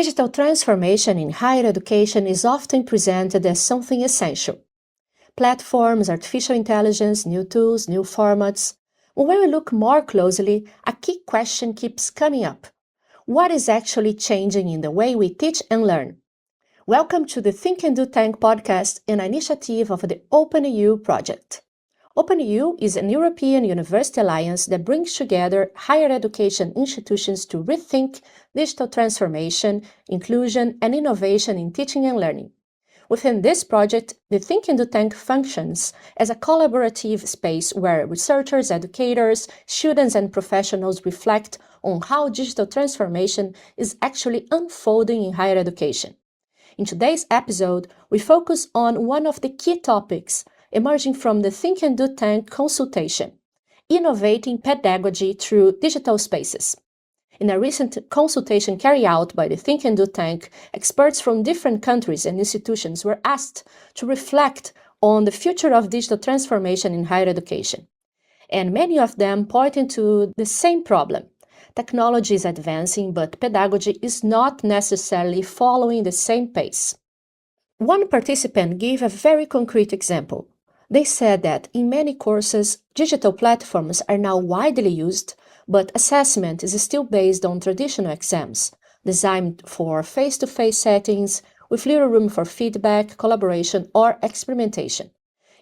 Digital transformation in higher education is often presented as something essential. Platforms, artificial intelligence, new tools, new formats. When we look more closely, a key question keeps coming up. What is actually changing in the way we teach and learn? Welcome to the Think and Do Tank podcast, an initiative of the OpenEU project. OpenEU is an European university alliance that brings together higher education institutions to rethink digital transformation, inclusion, and innovation in teaching and learning. Within this project, the Think and Do Tank functions as a collaborative space where researchers, educators, students, and professionals reflect on how digital transformation is actually unfolding in higher education. In today's episode, we focus on one of the key topics emerging from the Think and Do Tank consultation, innovating pedagogy through digital spaces. In a recent consultation carried out by the Think and Do Tank, experts from different countries and institutions were asked to reflect on the future of digital transformation in higher education. And many of them pointed to the same problem. Technology is advancing, but pedagogy is not necessarily following the same pace. One participant gave a very concrete example. They said that in many courses, digital platforms are now widely used, but assessment is still based on traditional exams, designed for face-to-face settings, with little room for feedback, collaboration, or experimentation.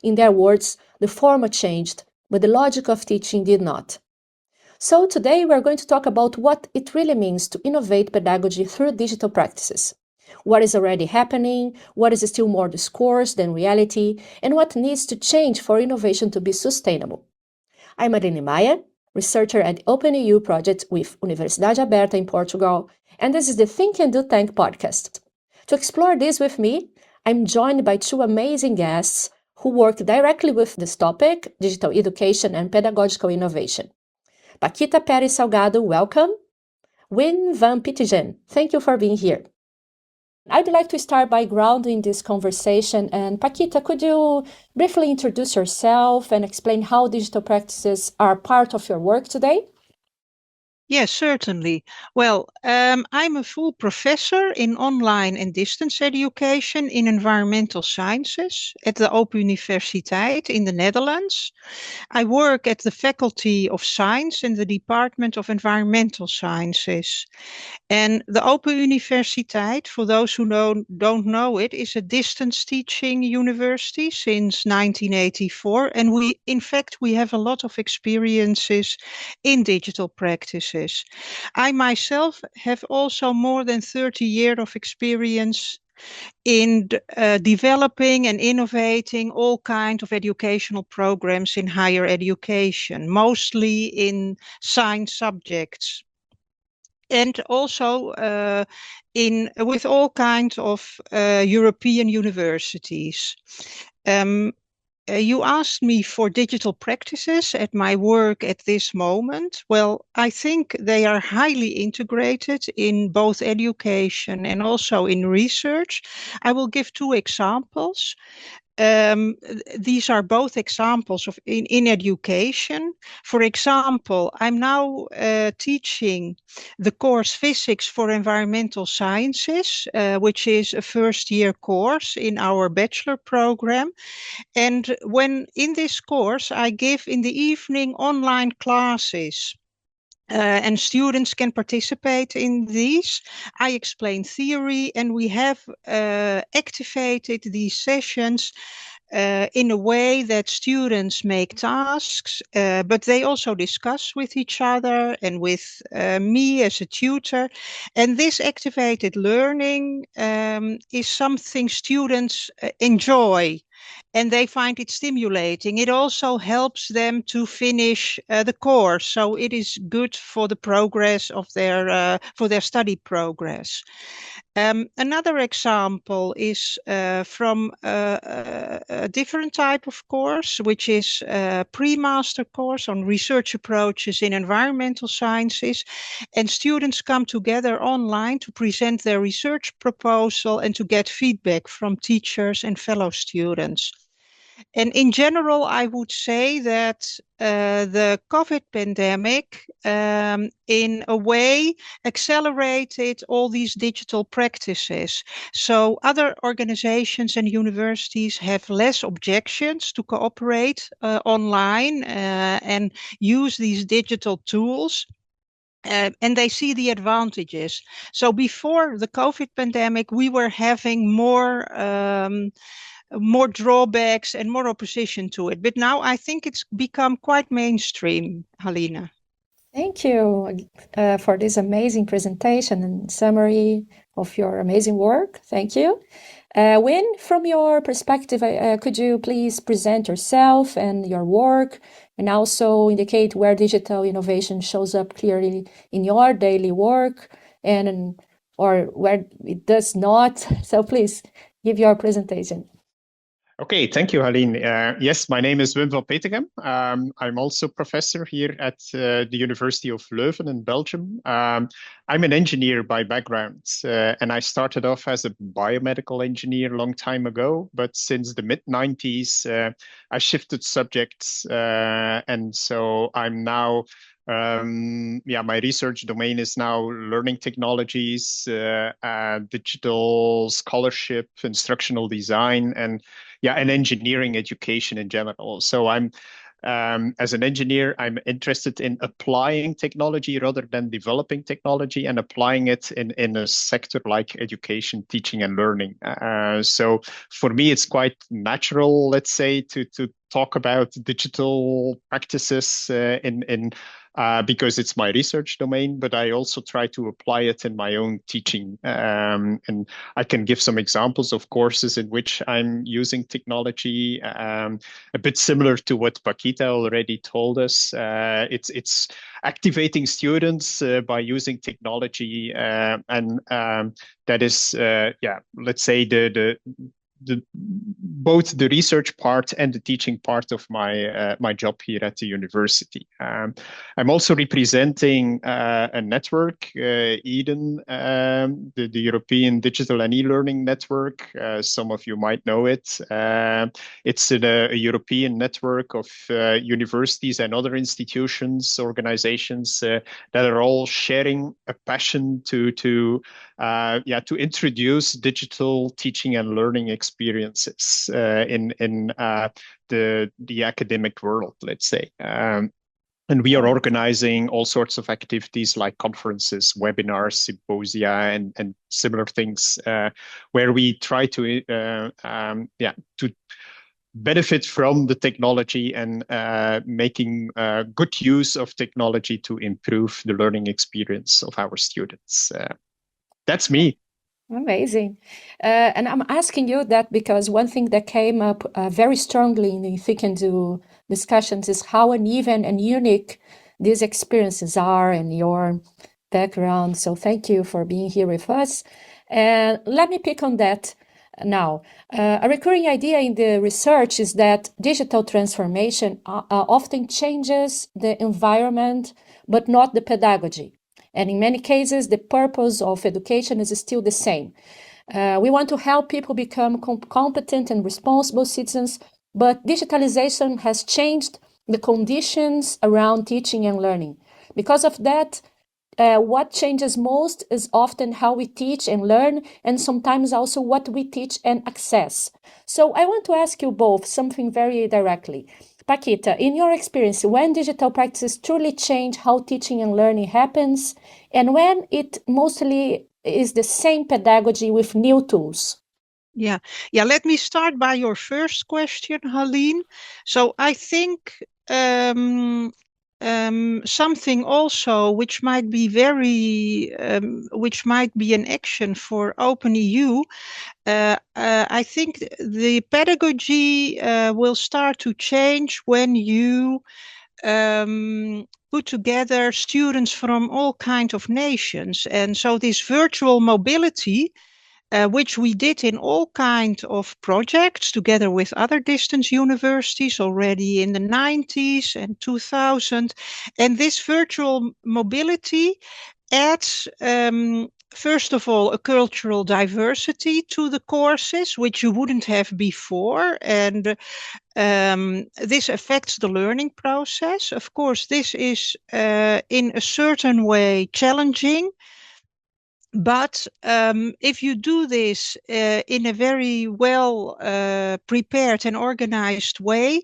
In their words, the format changed, but the logic of teaching did not. So today we're going to talk about what it really means to innovate pedagogy through digital practices. What is already happening, what is still more discourse than reality, and what needs to change for innovation to be sustainable. I'm Haline Maia, researcher at the OpenEU project with Universidade Aberta in Portugal, and this is the Think and Do Tank podcast. To explore this with me, I'm joined by two amazing guests who work directly with this topic, digital education and pedagogical innovation. Paquita, Pérez, Salgado, welcome. Wim van Petegem, thank you for being here. I'd like to start by grounding this conversation, and Paquita, could you briefly introduce yourself and explain how digital practices are part of your work today? Yes, certainly. Well, I'm a full professor in online and distance education in environmental sciences at the Open Universiteit in the Netherlands. I work at the Faculty of Science and the Department of Environmental Sciences. And the Open Universiteit, for those who don't know it, is a distance teaching university since 1984. And we have a lot of experiences in digital practices. I myself have also more than 30 years of experience in developing and innovating all kinds of educational programs in higher education, mostly in science subjects. And also with all kinds of European universities. You asked me for digital practices at my work at this moment. Well, I think they are highly integrated in both education and also in research. I will give two examples. These are both examples of in education. For example, I'm now teaching the course Physics for Environmental Sciences, which is a first-year course in our bachelor program. And when in this course, I give in the evening online classes. And students can participate in these. I explain theory, and we have activated these sessions in a way that students make tasks, but they also discuss with each other and with me as a tutor. And this activated learning is something students enjoy. And they find it stimulating. It also helps them to finish the course, so it is good for the progress of for their study progress. Another example is from a different type of course, which is a pre-master course on research approaches in environmental sciences. And students come together online to present their research proposal and to get feedback from teachers and fellow students. And in general, I would say that the COVID pandemic, in a way, accelerated all these digital practices. So other organizations and universities have less objections to cooperate online and use these digital tools. And they see the advantages. So before the COVID pandemic, we were having more drawbacks and more opposition to it. But now I think it's become quite mainstream, Haline. Thank you for this amazing presentation and summary of your amazing work. Thank you. Win, from your perspective, could you please present yourself and your work, and also indicate where digital innovation shows up clearly in your daily work or where it does not? So please give your presentation. Okay, thank you, Haline. Yes, my name is Wim van Petegem. I'm also professor here at the University of Leuven in Belgium. I'm an engineer by background, and I started off as a biomedical engineer a long time ago. But since the mid-90s, I shifted subjects, and so I'm now my research domain is now learning technologies, digital scholarship, instructional design, and engineering education in general. So I'm, as an engineer, I'm interested in applying technology rather than developing technology, and applying it in a sector like education, teaching, and learning. So for me, it's quite natural, let's say, to talk about digital practices because it's my research domain, but I also try to apply it in my own teaching. And I can give some examples of courses in which I'm using technology, a bit similar to what Paquita already told us. It's activating students by using technology, and that is, let's say both the research part and the teaching part of my job here at the university. I'm also representing a network, EDEN, the European Digital and E-Learning Network. Some of you might know it. It's a European network of universities and other institutions, organizations that are all sharing a passion to introduce digital teaching and learning experiences in the academic world, let's say. And we are organizing all sorts of activities like conferences, webinars, symposia, and similar things, where we try to benefit from the technology and making good use of technology to improve the learning experience of our students. That's me. Amazing. And I'm asking you that because one thing that came up very strongly in the Think and Do discussions is how uneven and unique these experiences are and your background. So thank you for being here with us. And let me pick on that now. A recurring idea in the research is that digital transformation often changes the environment, but not the pedagogy. And in many cases, the purpose of education is still the same. We want to help people become competent and responsible citizens, but digitalization has changed the conditions around teaching and learning. Because of that, what changes most is often how we teach and learn, and sometimes also what we teach and access. So I want to ask you both something very directly. Paquita, in your experience, when digital practices truly change how teaching and learning happens, and when it mostly is the same pedagogy with new tools? Yeah. Let me start by your first question, Haline. So I think something also which might be which might be an action for OpenEU. I think the pedagogy will start to change when you put together students from all kinds of nations. And so this virtual mobility, which we did in all kinds of projects together with other distance universities already in the 90s and 2000. And this virtual mobility adds first of all, a cultural diversity to the courses, which you wouldn't have before. And this affects the learning process. Of course, this is in a certain way challenging. But if you do this in a very well prepared and organized way,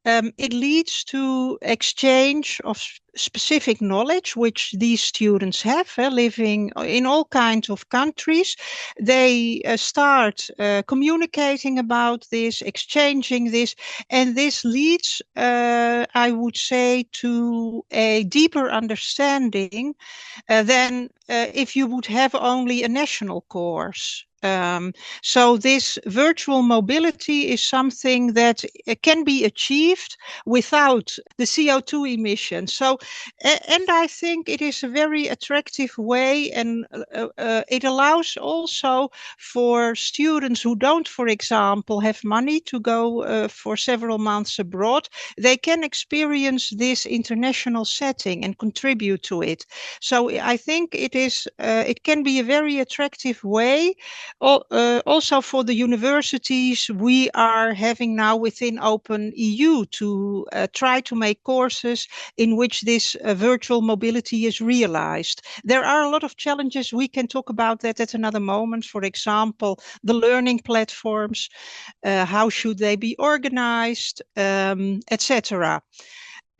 it leads to exchange of specific knowledge which these students have, living in all kinds of countries. They start communicating about this, exchanging this, and this leads, I would say, to a deeper understanding than if you would have only a national course. So this virtual mobility is something that can be achieved without the CO2 emissions. So, and I think it is a very attractive way, and it allows also for students who don't, for example, have money to go for several months abroad, they can experience this international setting and contribute to it. So I think it can be a very attractive way. Also for the universities, we are having now within OpenEU to try to make courses in which this virtual mobility is realized. There are a lot of challenges. We can talk about that at another moment. For example, the learning platforms, how should they be organized, etc.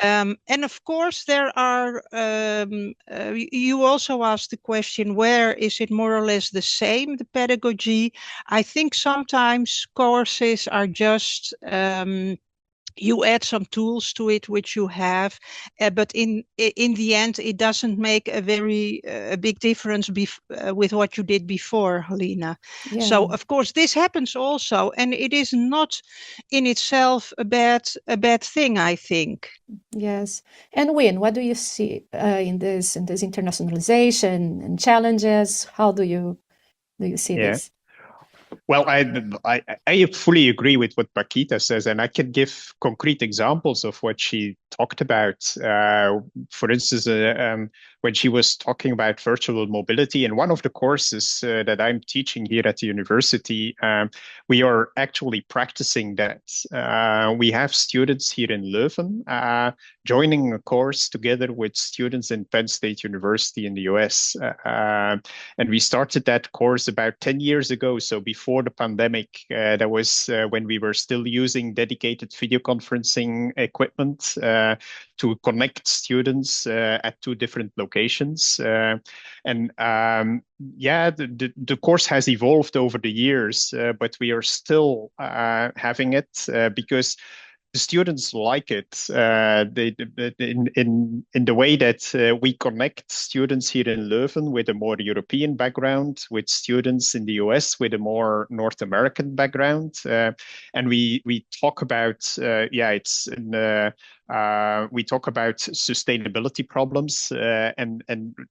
And of course, there are, you also asked the question, where is it more or less the same, the pedagogy? I think sometimes courses are just, you add some tools to it which you have, but in the end, it doesn't make a very big difference with what you did before, Haline. Yeah. So of course this happens also, and it is not in itself a bad thing, I think. Yes. And Win, what do you see in this internationalization and challenges? How do you see this? Well, I fully agree with what Paquita says, and I can give concrete examples of what she talked about. For instance, when she was talking about virtual mobility, in one of the courses that I'm teaching here at the university, we are actually practicing that. We have students here in Leuven joining a course together with students in Penn State University in the US. And we started that course about 10 years ago. So before the pandemic, that was when we were still using dedicated video conferencing equipment to connect students at two different locations. The course has evolved over the years, but we are still having it because the students like it. In the way that we connect students here in Leuven with a more European background, with students in the US with a more North American background, and we talk about we talk about sustainability problems and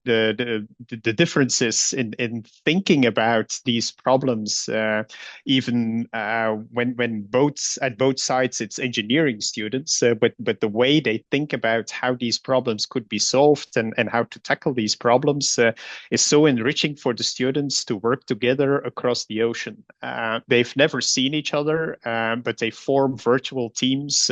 the differences in thinking about these problems, even when at both sides it's engineering students, but the way they think about how these problems could be solved and how to tackle these problems is so enriching for the students to work together across the ocean. They've never seen each other, but they form virtual teams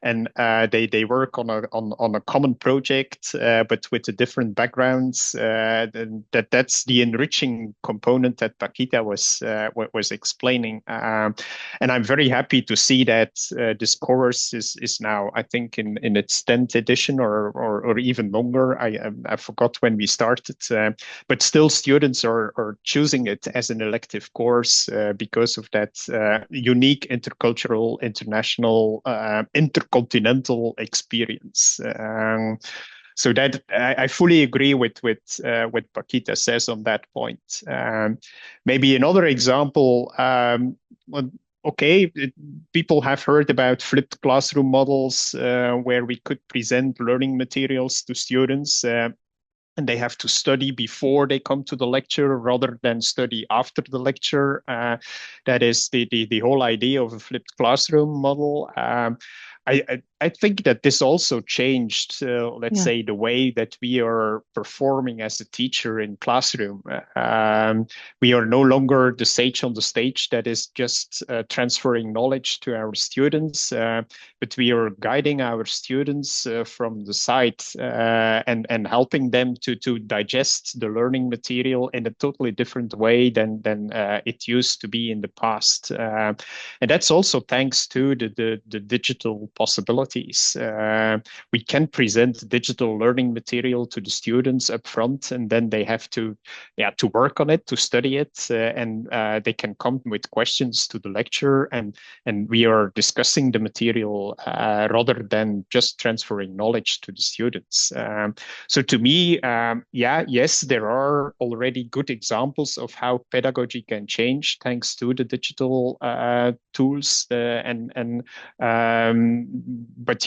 and they work on a common project, but with the different backgrounds. That's the enriching component that Paquita was explaining, and I'm very happy to see that this course is now, I think, in its 10th edition or even longer. I forgot when we started, but still students are choosing it as an elective course because of that unique intercultural, international, intercontinental experience. So that I fully agree with what Paquita says on that point. Maybe another example. People have heard about flipped classroom models where we could present learning materials to students. And they have to study before they come to the lecture rather than study after the lecture. That is the whole idea of a flipped classroom model. I I think that this also changed, let's say, the way that we are performing as a teacher in classroom. We are no longer the sage on the stage that is just transferring knowledge to our students, but we are guiding our students from the side and helping them to digest the learning material in a totally different way than it used to be in the past. And that's also thanks to the digital possibilities. We can present digital learning material to the students up front, and then they have to work on it, to study it, and they can come with questions to the lecture, and we are discussing the material rather than just transferring knowledge to the students. So to me, yes, there are already good examples of how pedagogy can change thanks to the digital tools, but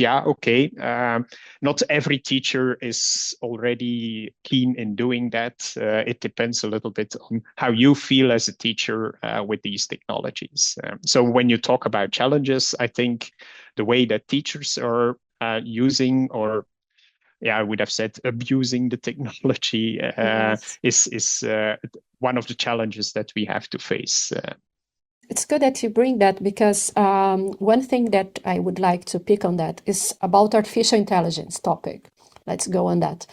not every teacher is already keen in doing that. It depends a little bit on how you feel as a teacher with these technologies. So when you talk about challenges, I think the way that teachers are using, or I would have said abusing the technology, is one of the challenges that we have to face. It's good that you bring that, because one thing that I would like to pick on that is about artificial intelligence topic. Let's go on that.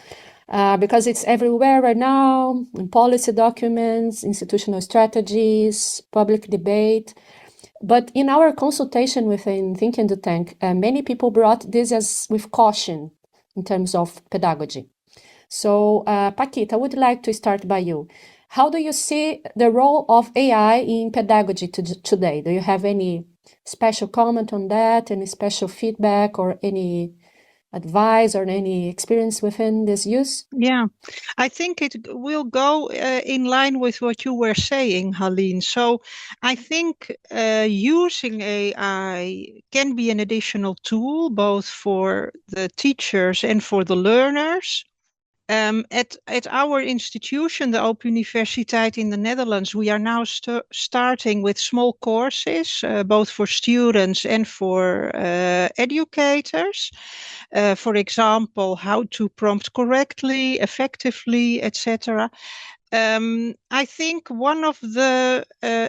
Because it's everywhere right now, in policy documents, institutional strategies, public debate. But in our consultation within Think and Do Tank, many people brought this as with caution in terms of pedagogy. So, Paquita, I would like to start by you. How do you see the role of AI in pedagogy today? Do you have any special comment on that, any special feedback, or any advice or any experience within this use? Yeah, I think it will go in line with what you were saying, Haline. So I think using AI can be an additional tool both for the teachers and for the learners. At our institution, the Open Universiteit in the Netherlands, we are now starting with small courses, both for students and for educators. For example, how to prompt correctly, effectively, etc. I think one of the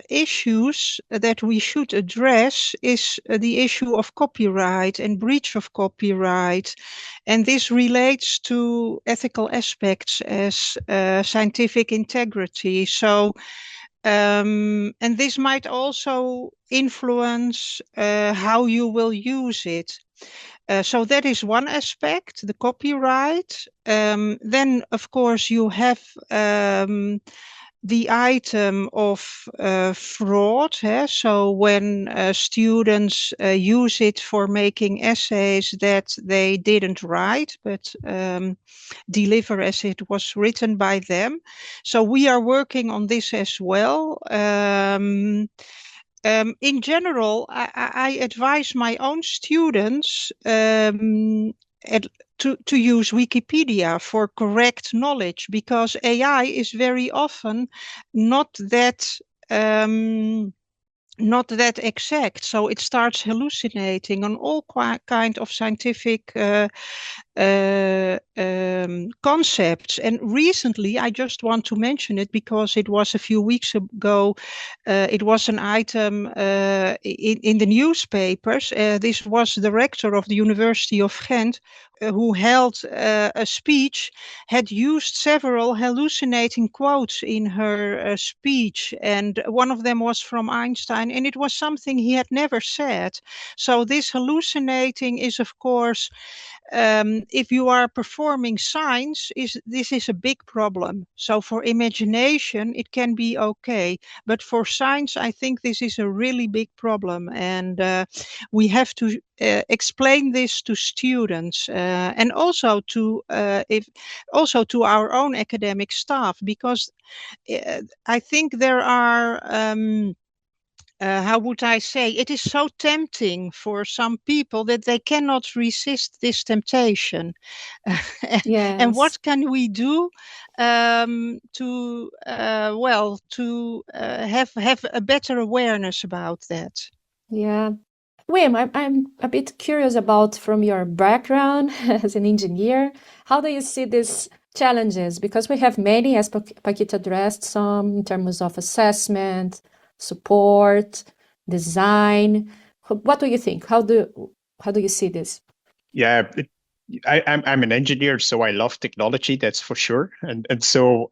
issues that we should address is the issue of copyright and breach of copyright. And this relates to ethical aspects as scientific integrity. So, and this might also influence how you will use it. So that is one aspect, the copyright. Then, of course, you have the item of fraud. So when students use it for making essays that they didn't write, but deliver as it was written by them. So we are working on this as well. In general, I advise my own students to use Wikipedia for correct knowledge, because AI is very often not that exact. So it starts hallucinating on all kind of scientific concepts. And recently, I just want to mention it because it was a few weeks ago. It was an item in the newspapers. This was the rector of the University of Ghent, who held a speech, had used several hallucinating quotes in her speech. And one of them was from Einstein, and it was something he had never said. So this hallucinating is, of course, if you are performing science, this is a big problem. So for imagination, it can be okay. But for science, I think this is a really big problem. And we have to explain this to students and also to our own academic staff, because I think there are how would I say, it is so tempting for some people that they cannot resist this temptation. Yes. And what can we do to have a better awareness about that? Yeah. Wim, I'm a bit curious about from your background as an engineer, how do you see these challenges? Because we have many, as Paquita addressed, some in terms of assessment, support, design. What do you think? How do you see this? Yeah, I'm an engineer, so I love technology, that's for sure. And so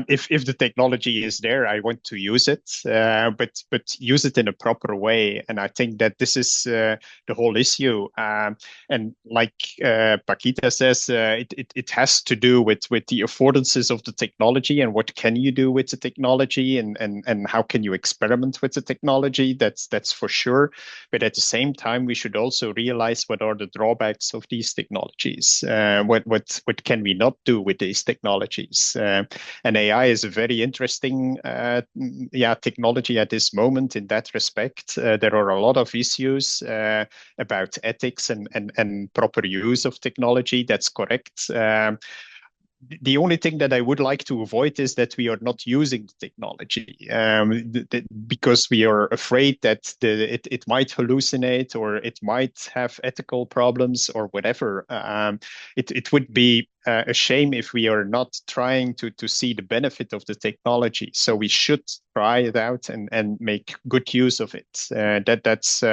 if the technology is there, I want to use it, but use it in a proper way. And I think that this is the whole issue. And like Paquita says, it has to do with the affordances of the technology and what can you do with the technology and how can you experiment with the technology. That's for sure. But at the same time, we should also realize what are the drawbacks of these technologies. What can we not do with these technologies? And AI is a very interesting technology at this moment in that respect. There are a lot of issues about ethics and proper use of technology. That's correct. The only thing that I would like to avoid is that we are not using the technology because we are afraid that it might hallucinate or it might have ethical problems or whatever. It would be a shame if we are not trying to see the benefit of the technology. So we should try it out and make good use of it. That's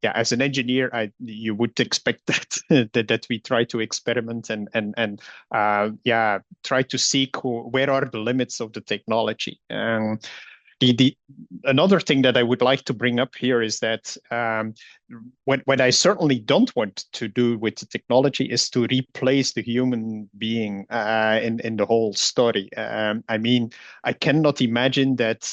as an engineer, you would expect that we try to experiment and try to seek where are the limits of the technology. Another thing that I would like to bring up here is that what I certainly don't want to do with the technology is to replace the human being in the whole story. I mean, I cannot imagine that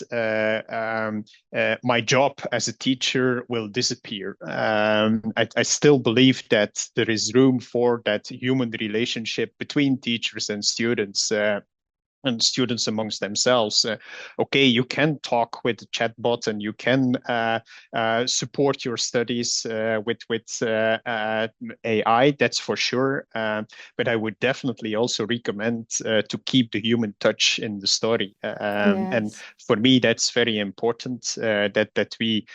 my job as a teacher will disappear. I still believe that there is room for that human relationship between teachers and students amongst themselves. Okay, you can talk with the chatbot and you can support your studies with AI, that's for sure. But I would definitely also recommend to keep the human touch in the story. And for me, that's very important that we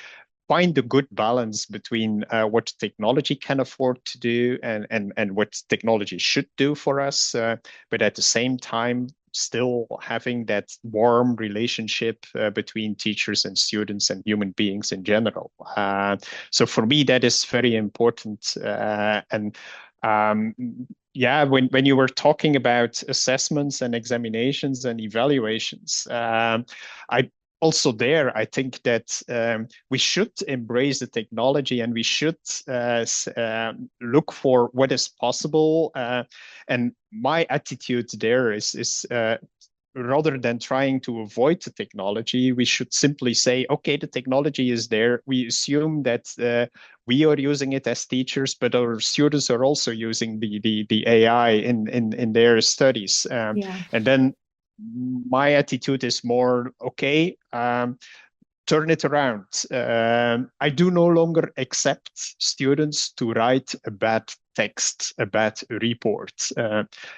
find a good balance between what technology can afford to do and what technology should do for us, but at the same time, still having that warm relationship between teachers and students and human beings in general. So for me, that is very important. When you were talking about assessments and examinations and evaluations, I think that we should embrace the technology and we should look for what is possible. And my attitude there is rather than trying to avoid the technology, we should simply say, okay, the technology is there. We assume that we are using it as teachers, but our students are also using the AI in their studies. And then my attitude is more, okay, turn it around. I do no longer accept students to write a bad text, a bad report,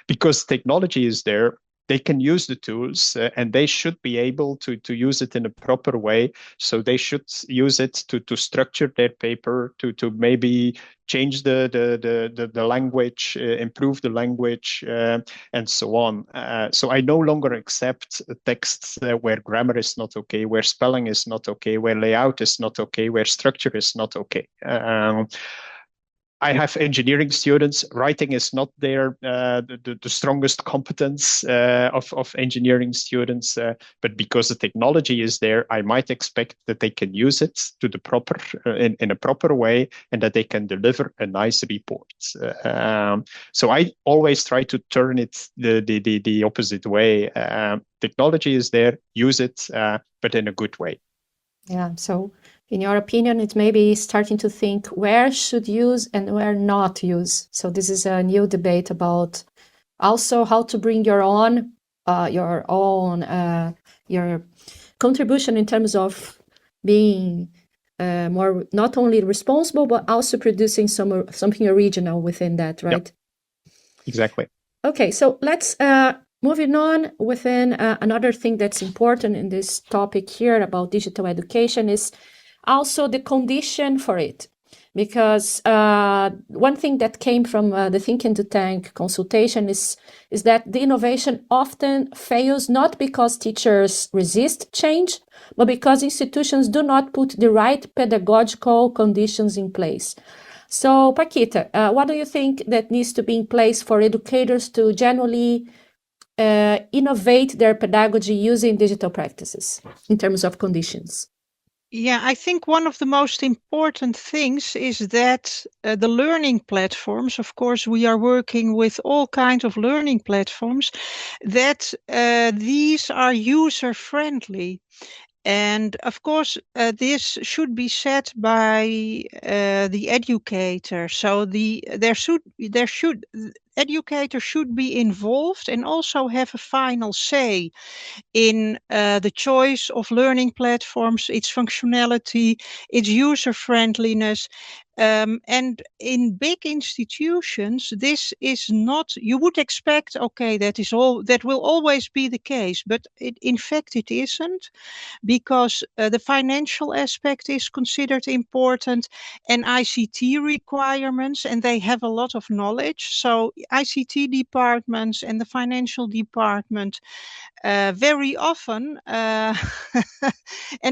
because technology is there. They can use the tools and they should be able to use it in a proper way. So they should use it to structure their paper, to maybe change the language, improve the language, and so on. So I no longer accept texts where grammar is not okay, where spelling is not okay, where layout is not okay, where structure is not okay. I have engineering students. Writing is not the strongest competence of engineering students, but because the technology is there, I might expect that they can use it to the proper in a proper way, and that they can deliver a nice report. So I always try to turn it the opposite way. Technology is there, use it, but in a good way. Yeah. So, in your opinion, it may be starting to think where should use and where not use. So this is a new debate about also how to bring your contribution in terms of being more not only responsible but also producing something original within that, right? Yep. Exactly. Okay, so let's moving on within another thing that's important in this topic here about digital education is also the condition for it. Because one thing that came from the Think and Do Tank consultation is that the innovation often fails not because teachers resist change, but because institutions do not put the right pedagogical conditions in place. So, Paquita, what do you think that needs to be in place for educators to genuinely innovate their pedagogy using digital practices in terms of conditions? Yeah, I think one of the most important things is that the learning platforms, of course, we are working with all kinds of learning platforms, that these are user-friendly. And of course, this should be set by the educator. So educator should be involved and also have a final say in the choice of learning platforms, its functionality, its user friendliness. And in big institutions, this is not, you would expect, okay, that will always be the case, but in fact it isn't, because the financial aspect is considered important, and ICT requirements, and they have a lot of knowledge. So ICT departments and the financial department very often, and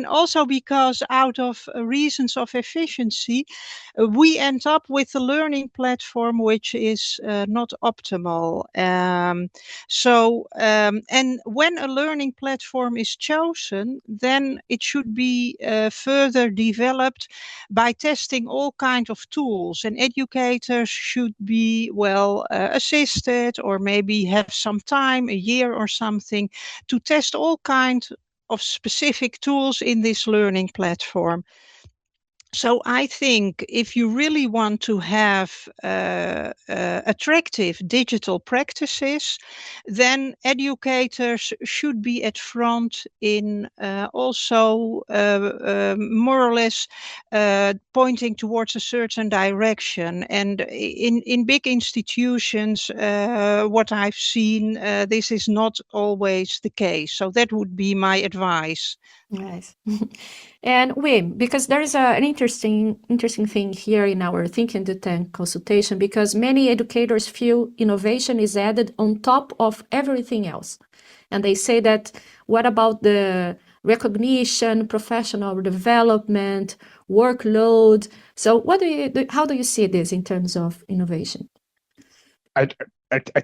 also because out of reasons of efficiency, we end up with a learning platform which is not optimal. And when a learning platform is chosen, then it should be further developed by testing all kinds of tools, and educators should be well assisted, or maybe have some time, a year or something, to test all kinds of specific tools in this learning platform. So I think if you really want to have attractive digital practices, then educators should be at front in also more or less pointing towards a certain direction. And in big institutions, what I've seen, this is not always the case. So that would be my advice. Nice. And Wim, because there is an interesting thing here in our Think and Do Tank consultation, because many educators feel innovation is added on top of everything else. And they say that, what about the recognition, professional development, workload? So how do you see this in terms of innovation? I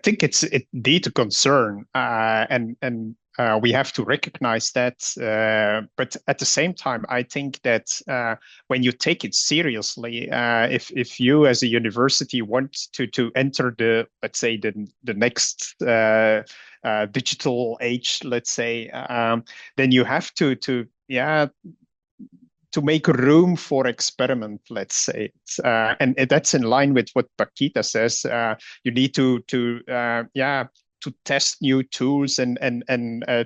think it's indeed a concern, and we have to recognize that. But at the same time, I think that when you take it seriously, if you as a university want to enter let's say the next digital age, let's say, then you have to make room for experiment, let's say. And that's in line with what Paquita says. You need to test new tools and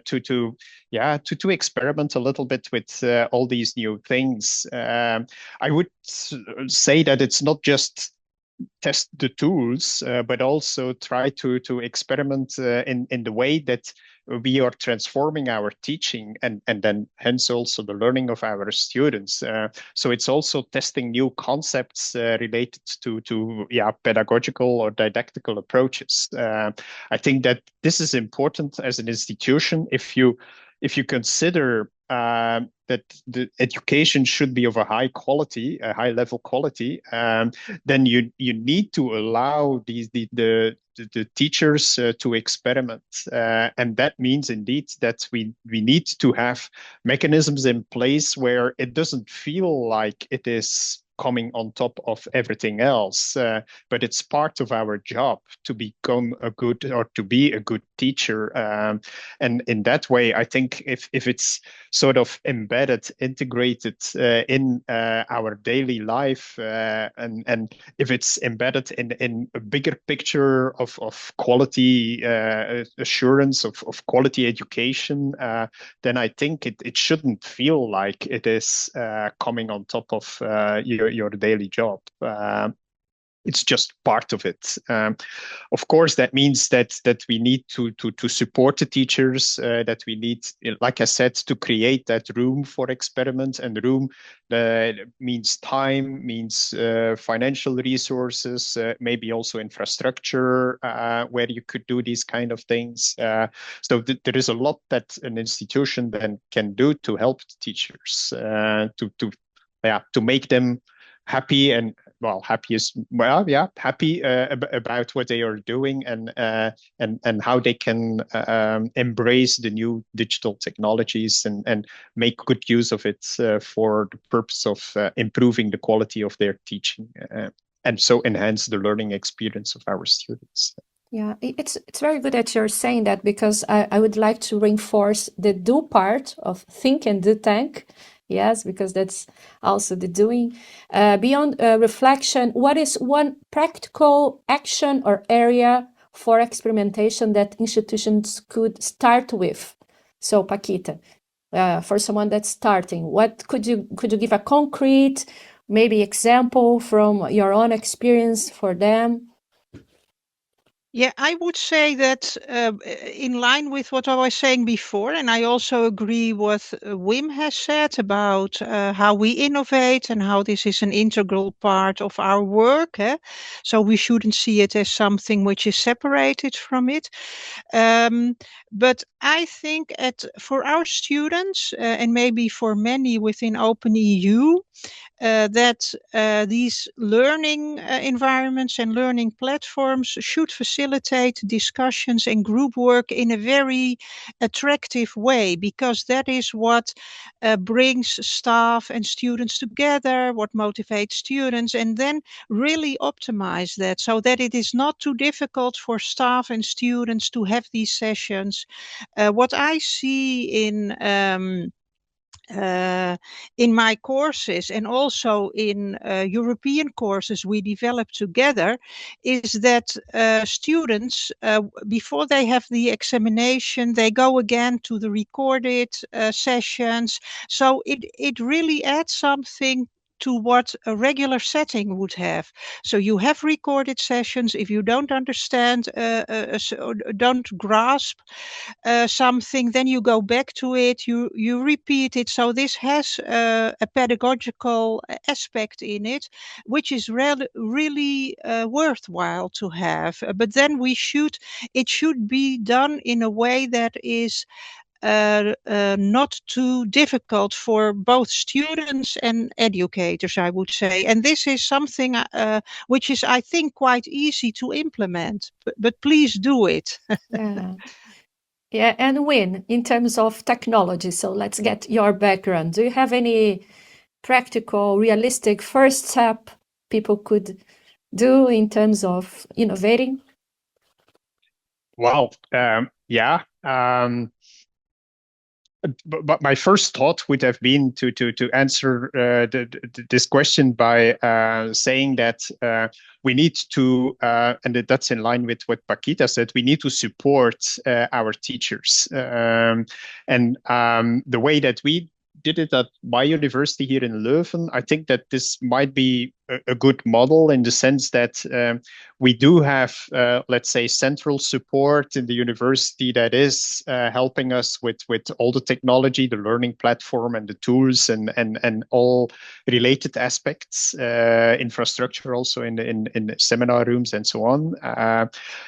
to experiment a little bit with all these new things. I would say that it's not just test the tools, but also try to experiment in the way that we are transforming our teaching and then hence also the learning of our students. So it's also testing new concepts related to pedagogical or didactical approaches. I think that this is important as an institution. If you consider that the education should be of a high quality, a high level quality, then you need to allow the teachers to experiment, and that means indeed that we need to have mechanisms in place where it doesn't feel like it is coming on top of everything else, but it's part of our job to become a good or to be a good teacher. And in that way, I think if it's sort of embedded, integrated in our daily life, and if it's embedded in a bigger picture of quality assurance, of quality education, then I think it shouldn't feel like it is coming on top of your daily job. it's just part of it. Of course, that means that we need to support the teachers, that we need, like I said, to create that room for experiment, and room means time, means financial resources, maybe also infrastructure where you could do these kind of things. So there is a lot that an institution then can do to help the teachers, to make them happy, and happy is happy about what they are doing, and how they can embrace the new digital technologies, and make good use of it for the purpose of improving the quality of their teaching, and so enhance the learning experience of our students. Yeah, it's very good that you're saying that, because I would like to reinforce the do part of think and do tank. Yes, because that's also the doing. Beyond reflection, what is one practical action or area for experimentation that institutions could start with? So, Paquita, for someone that's starting, what could you give a concrete, maybe example from your own experience for them? Yeah, I would say that in line with what I was saying before, and I also agree what Wim has said about how we innovate and how this is an integral part of our work. So we shouldn't see it as something which is separated from it. But I think for our students, and maybe for many within OpenEU, that these learning environments and learning platforms should facilitate discussions and group work in a very attractive way, because that is what brings staff and students together, what motivates students, and then really optimize that so that it is not too difficult for staff and students to have these sessions. What I see in my courses, and also in European courses we develop together, is that students, before they have the examination, they go again to the recorded sessions. So it really adds something to what a regular setting would have. So you have recorded sessions. If you don't understand, or don't grasp something, then you go back to it, you repeat it. So this has a pedagogical aspect in it, which is really worthwhile to have. But then it should be done in a way that is not too difficult for both students and educators, I would say. And this is something which is, I think, quite easy to implement. But please do it. Yeah. Yeah, and Win, in terms of technology, so let's get your background. Do you have any practical, realistic first step people could do in terms of innovating? Wow. Yeah. But my first thought would have been to answer this question by saying that we need to, and that's in line with what Paquita said, we need to support our teachers. And the way that we did it at my university here in Leuven, I think that this might be a good model, in the sense that we do have, let's say, central support in the university that is helping us with all the technology, the learning platform, and the tools, and all related aspects, infrastructure also in the seminar rooms and so on.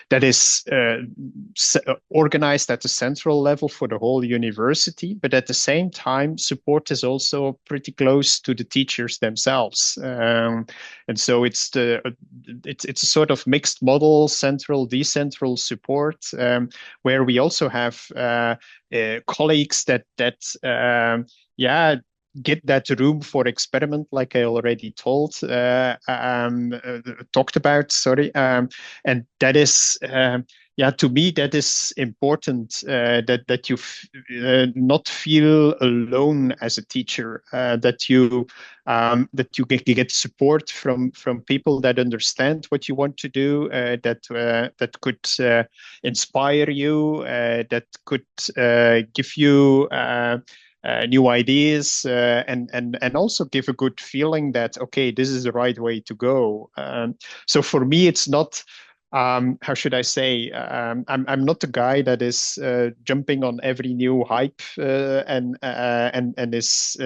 That is organized at the central level for the whole university, but at the same time, support is also pretty close to the teachers themselves. And so it's a sort of mixed model, central, decentral support, where we also have colleagues that get that room for experiment, like I already talked about. Sorry, and that is. To me, that is important, that you not feel alone as a teacher, that you get support from people that understand what you want to do, that could inspire you, that could give you new ideas, and also give a good feeling that, okay, this is the right way to go. So for me, it's not, how should I say? I'm not the guy that is jumping on every new hype and is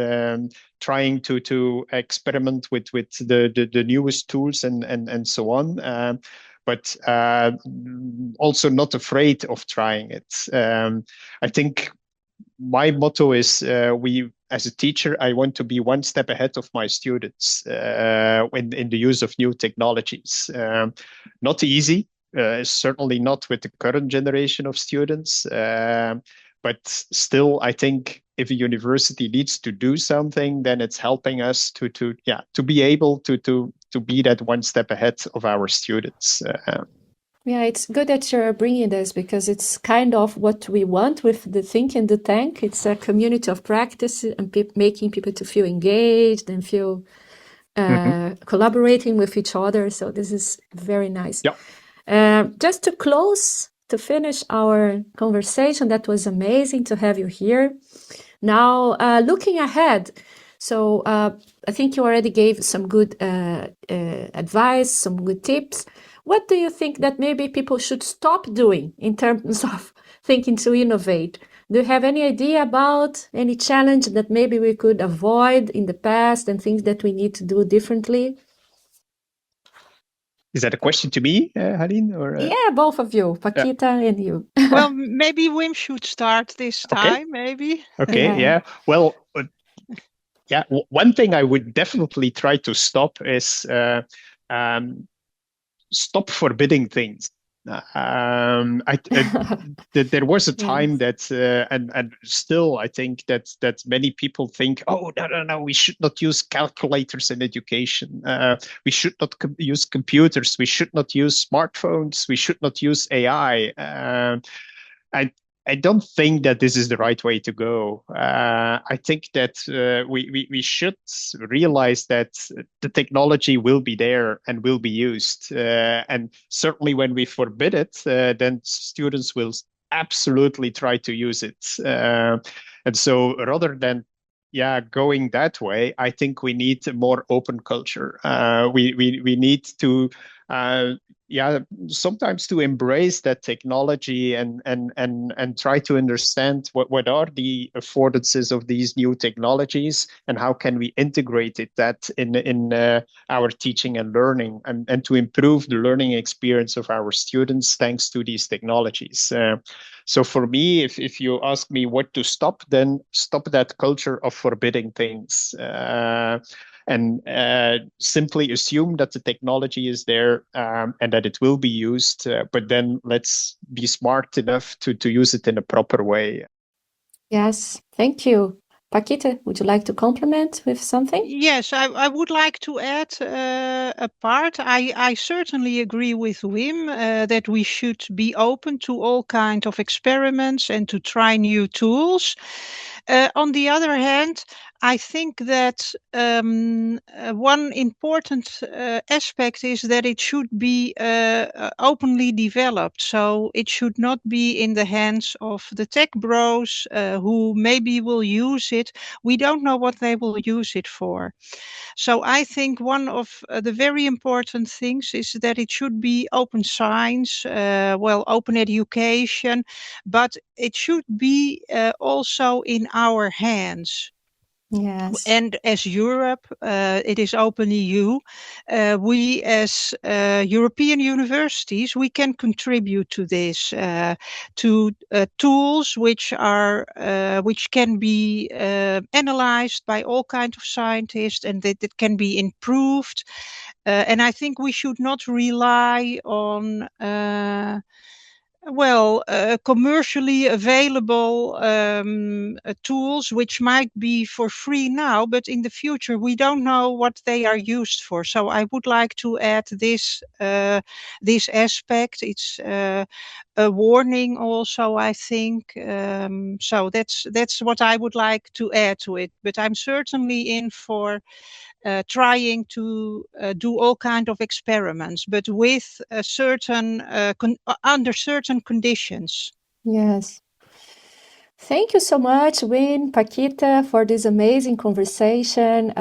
trying to experiment with the newest tools and so on. But also not afraid of trying it. I think my motto is as a teacher, I want to be one step ahead of my students in the use of new technologies. Not easy, certainly not with the current generation of students, but still, I think if a university needs to do something, then it's helping us to be able to be that one step ahead of our students. Yeah, it's good that you're bringing this because it's kind of what we want with the Think and the Tank. It's a community of practice and making people to feel engaged and feel collaborating with each other. So this is very nice. Yeah. Just to close, to finish our conversation, that was amazing to have you here. Now, looking ahead, so I think you already gave some good advice, some good tips. What do you think that maybe people should stop doing in terms of thinking to innovate? Do you have any idea about any challenge that maybe we could avoid in the past and things that we need to do differently? Is that a question to me, Haline? Or, Yeah, both of you, Paquita and you. Well, maybe Wim should start this time, maybe. Okay, yeah. Well, yeah, one thing I would definitely try to stop is stop forbidding things. There was a time that, and still, I think that many people think, oh, no, we should not use calculators in education. We should not use computers. We should not use smartphones. We should not use AI. I don't think that this is the right way to go. I think that we should realize that the technology will be there and will be used. And certainly when we forbid it, then students will absolutely try to use it. And so rather than going that way, I think we need a more open culture. We need to sometimes to embrace that technology and try to understand what are the affordances of these new technologies and how can we integrate that in our teaching and learning and to improve the learning experience of our students thanks to these technologies. So for me, if you ask me what to stop, then stop that culture of forbidding things. And simply assume that the technology is there and that it will be used, but then let's be smart enough to use it in a proper way. Yes, thank you. Paquita, would you like to complement with something? Yes, I would like to add a part. I certainly agree with Wim that we should be open to all kinds of experiments and to try new tools. On the other hand, I think that one important aspect is that it should be openly developed. So it should not be in the hands of the tech bros who maybe will use it. We don't know what they will use it for. So I think one of the very important things is that it should be open science, open education, but it should be also in our hands. Yes. And as Europe, it is OpenEU. We as European universities, we can contribute to this, to tools which can be analyzed by all kinds of scientists and that can be improved. And I think we should not rely on commercially available tools which might be for free now, but in the future we don't know what they are used for. So I would like to add this aspect. It's a warning also, I think. So that's what I would like to add to it. But I'm certainly in for trying to do all kinds of experiments, but with a certain under certain conditions. Yes. Thank you so much, Win, Paquita, for this amazing conversation.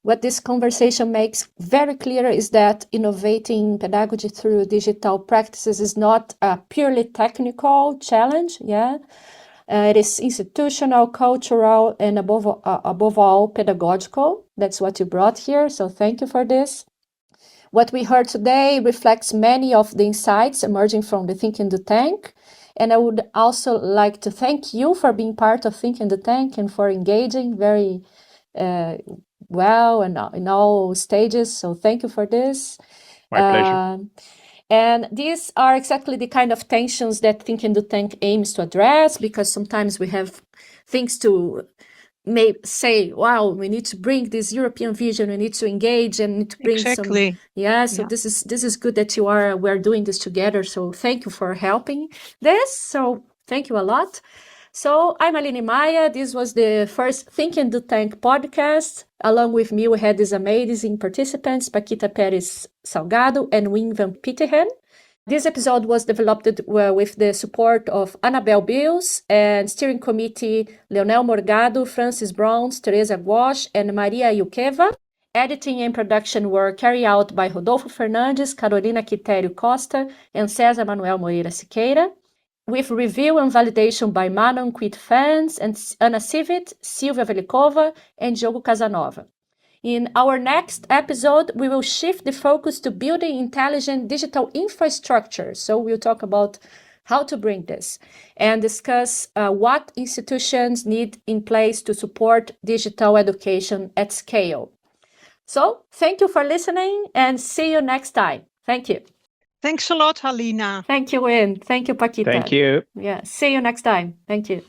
What this conversation makes very clear is that innovating pedagogy through digital practices is not a purely technical challenge. It is institutional, cultural, and above all, pedagogical. That's what you brought here. So thank you for this. What we heard today reflects many of the insights emerging from the Think and Do Tank. And I would also like to thank you for being part of Think and Do Tank and for engaging very well and in all stages. So thank you for this. My pleasure. And these are exactly the kind of tensions that Think and Do Tank aims to address, because sometimes we have things to may say, wow, we need to bring this European vision, we need to engage and need to bring Exactly. So this is good that we're doing this together. So thank you for helping this. So thank you a lot. So I'm Haline Maia. This was the first Think and Do Tank podcast. Along with me, we had these amazing participants, Paquita, Pérez, Salgado, and Leuven Petegem. This episode was developed with the support of Annabelle Bills and steering committee Leonel Morgado, Francis Browns, Teresa Guasch, and Maria Yukeva. Editing and production were carried out by Rodolfo Fernandes, Carolina Quitério Costa, and César Manuel Moreira Siqueira, with review and validation by Manon Quit Fans and Ana Civit, Silvia Velikova, and Diogo Casanova. In our next episode, we will shift the focus to building intelligent digital infrastructure. So we'll talk about how to bring this and discuss what institutions need in place to support digital education at scale. So thank you for listening and see you next time. Thank you. Thanks a lot, Halina. Thank you, Win. Thank you, Paquita. Thank you. Yeah, see you next time. Thank you.